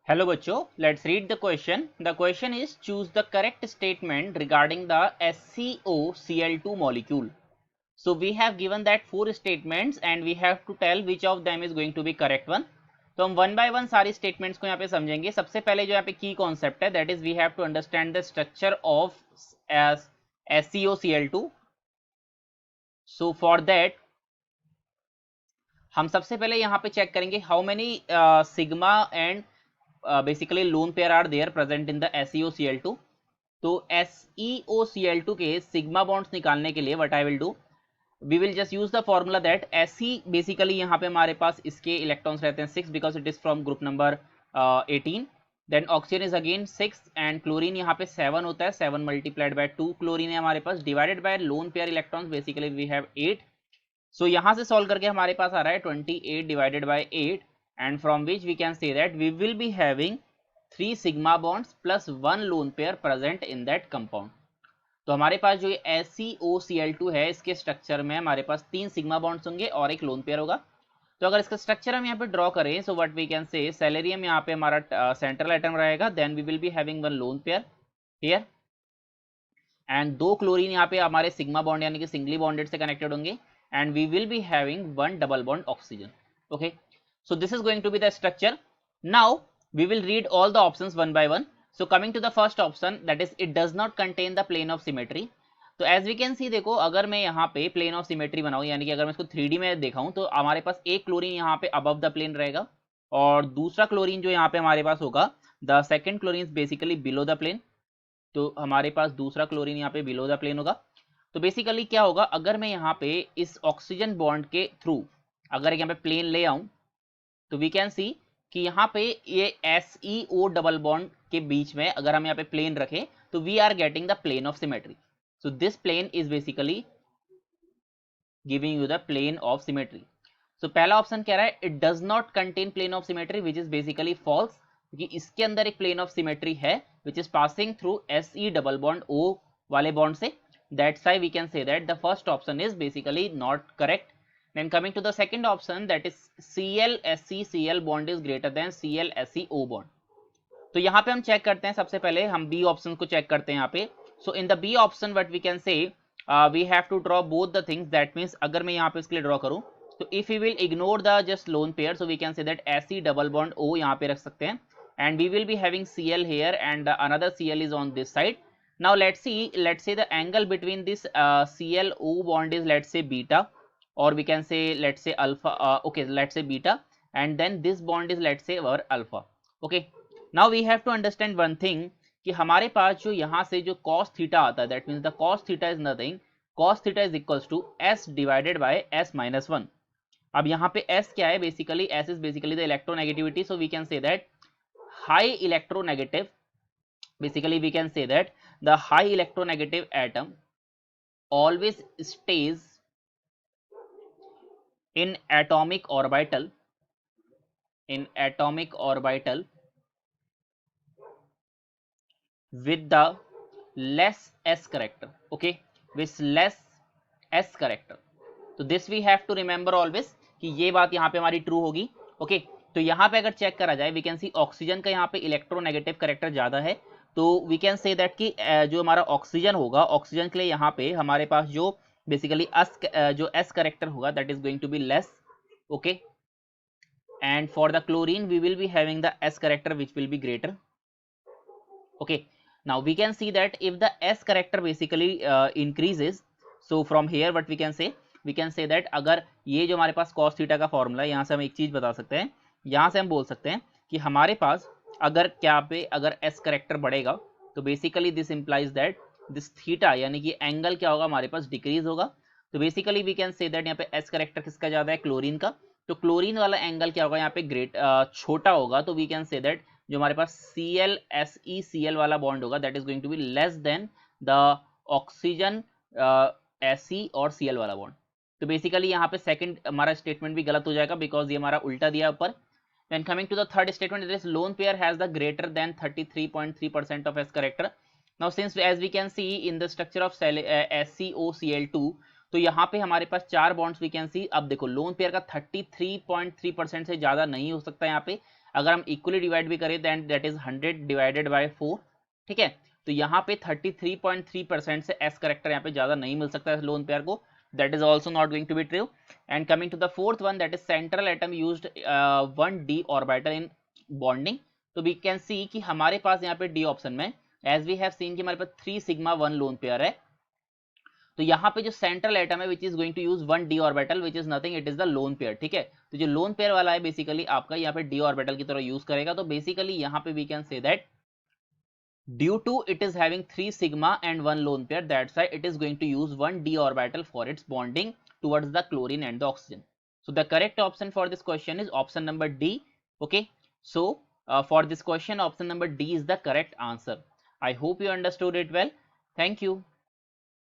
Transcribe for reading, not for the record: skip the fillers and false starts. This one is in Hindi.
Hello बच्चों, let's read the question. The question is choose the correct statement regarding the SCOCl2 molecule. So we have given that 4 statements and we have to tell which of them is going to be correct one. तो हम वन बाय वन सारी स्टेटमेंट्स को यहाँ पे समझेंगे. सबसे पहले जो यहाँ पे की कॉन्सेप्ट है that is we have to understand the structure of SCOCl2. So for that हम सबसे पहले यहाँ पे चेक करेंगे how many sigma and basically lone pair are there present in the SeOCl2. तो SeOCl2 के सिग्मा बॉन्ड्स निकालने के लिए what I will do, we will just use the formula that Se basically यहाँ पे हमारे पास इसके इलेक्ट्रॉन्स रहते हैं 6 because it is from group number 18. Then oxygen is again 6 and chlorine यहाँ पे 7 होता है. 7 मल्टीप्लाइड बाय 2 क्लोरीन है हमारे पास divided by lone pair electrons basically we have 8. So यहां से सॉल्व करके हमारे पास आ रहा है 28 divided by 8 and from which we can say that we will be having 3 sigma bonds plus 1 lone pair present in that compound. तो हमारे पास जो ये SeOCl2 है इसके स्ट्रक्चर में हमारे पास 3 सिग्मा बॉन्ड्स होंगे और एक लोन पेयर होगा. तो अगर इसका स्ट्रक्चर हम यहाँ पे ड्रॉ करें सो व्हाट वी कैन से सेलेरियम यहाँ पे हमारा सेंट्रल एटम रहेगा. Then we will be having 1 lone pair here and 2 chlorine यहाँ पे हमारे सिग्मा बॉन्ड यानी कि सिंगली बॉन्डेड से कनेक्टेड होंगे and we will be having 1 double bond oxygen. Okay, so this is going to be the structure. Now we will read all the options one by one. So coming to the first option, that is it does not contain the plane of symmetry. तो as we can see देखो, अगर मैं यहाँ पे प्लेन ऑफ सिमेट्री बनाऊँ यानी कि अगर मैं इसको 3D में दिखाऊँ तो हमारे पास एक क्लोरीन यहाँ पे अबव द प्लेन रहेगा और दूसरा क्लोरीन जो यहाँ पे हमारे पास होगा the second chlorine basically below the plane. तो हमारे पास दूसरा क्लोरीन यहाँ पे बिलो द प्लेन होगा. तो बेसिकली क्या होगा, अगर मैं यहाँ पे इस ऑक्सीजन बॉन्ड के थ्रू अगर यहाँ पे प्लेन ले आऊं तो वी कैन सी कि यहाँ पे ये SeO डबल बॉन्ड के बीच में अगर हम यहाँ पे प्लेन रखें तो we are getting the plane of symmetry. So this plane is basically giving you the plane of symmetry. So पहला ऑप्शन कह रहा है it does not contain plane of symmetry which is basically false, क्योंकि इसके अंदर एक प्लेन ऑफ सिमेट्री है which is passing through Se double bond O वाले बॉन्ड से. That's why we can say that the first option is basically not correct. Then coming to the second option, that is Cl bond is greater than Cl bond. तो यहाँ पे हम चेक करते हैं, सबसे पहले हम B ऑप्शन को चेक करते हैं यहाँ पे. So in the B option what we can say we have to draw both the things. That means अगर मैं यहाँ पे इसके लिए ड्रॉ करूँ तो if you will ignore the just lone pair so we can say that Se double bond O यहाँ पे रख सकते हैं and we will be having Cl here and another Cl is on this side. Now let's say the angle between this ClO bond is let's say beta, or we can say let's say alpha. Okay, let's say beta, and then this bond is let's say our alpha. Okay, now we have to understand one thing कि हमारे पास जो यहाँ से जो cos theta आता है that means the cos theta is nothing, cos theta is equals to s divided by s minus 1. अब यहाँ पे s क्या है, basically s is basically the electronegativity, so we can say that high electronegative, basically we can say that the high electronegative atom always stays in atomic orbital with the less s character. Okay, with less s character. तो this we have to remember always कि ये बात यहाँ पे हमारी ट्रू होगी. ओके, तो यहाँ पे अगर चेक करा जाए वी कैन सी ऑक्सीजन का यहाँ पे इलेक्ट्रोनेगेटिव करेक्टर ज्यादा है. तो वी कैन से दैट कि जो हमारा ऑक्सीजन होगा, ऑक्सीजन के लिए यहाँ पे हमारे पास जो बेसिकली जो एस करेक्टर होगा that is going to be less. Okay, and for the chlorine we will be having the s character which will be greater. Okay, now we can see that if the s character basically increases, so from here what we can say that अगर ये जो हमारे पास cos थीटा का फॉर्मूला है, यहाँ से हम एक चीज बता सकते हैं, यहाँ से हम बोल सकते हैं कि हमारे पास अगर क्या पे अगर s करेक्टर बढ़ेगा तो basically this implies that this theta यानी कि एंगल क्या होगा हमारे पास डिक्रीज होगा. तो basically we can say that यहाँ पे s करेक्टर किसका ज्यादा है, क्लोरीन का. तो क्लोरीन वाला एंगल क्या होगा यहाँ पे ग्रेट छोटा होगा. तो वी कैन से दैट जो हमारे पास Cl वाला बॉन्ड होगा that is going to be less than the oxygen Se और Cl वाला बॉन्ड. तो बेसिकली यहाँ पे सेकंड हमारा स्टेटमेंट भी गलत हो जाएगा बिकॉज ये हमारा उल्टा दिया ऊपर. Then coming to the third statement, this lone pair has the greater than 33.3% of s character. Now since as we can see in the structure of SeOCl2, तो यहाँ पे हमारे पास 4 बॉन्ड्स वी कैन सी. अब देखो लोन पेयर का 33.3% से ज्यादा नहीं हो सकता यहाँ पे. अगर हम इक्वली डिवाइड भी करें then that is 100 divided by 4, ठीक है। तो यहाँ पे 33.3% से एस करेक्टर यहाँ पे ज्यादा नहीं मिल सकता है लोन पेयर को, that is also not going to be true. And coming to the fourth one, that is central atom used 1d orbital in bonding. तो वी कैन सी कि हमारे पास यहाँ पे डी ऑप्शन में एज वी हैव सीन कि हमारे पास 3 सिग्मा 1 लोन पेयर है, तो यहाँ पे जो सेंट्रल एटम है which is going to use 1d orbital which is nothing, it is the lone pair, ठीक है। तो जो लोन पेयर वाला है बेसिकली आपका यहाँ पे डी ऑर्बिटल की तरह यूज करेगा। तो बेसिकली यहाँ पे we can say that due to it is having 3 sigma and 1 lone pair, that's why it is going to use 1d orbital for its bonding towards the chlorine and the oxygen. So the correct option for this question is option number D. Okay, so for this question option number D is the correct answer. I hope you understood it well. Thank you.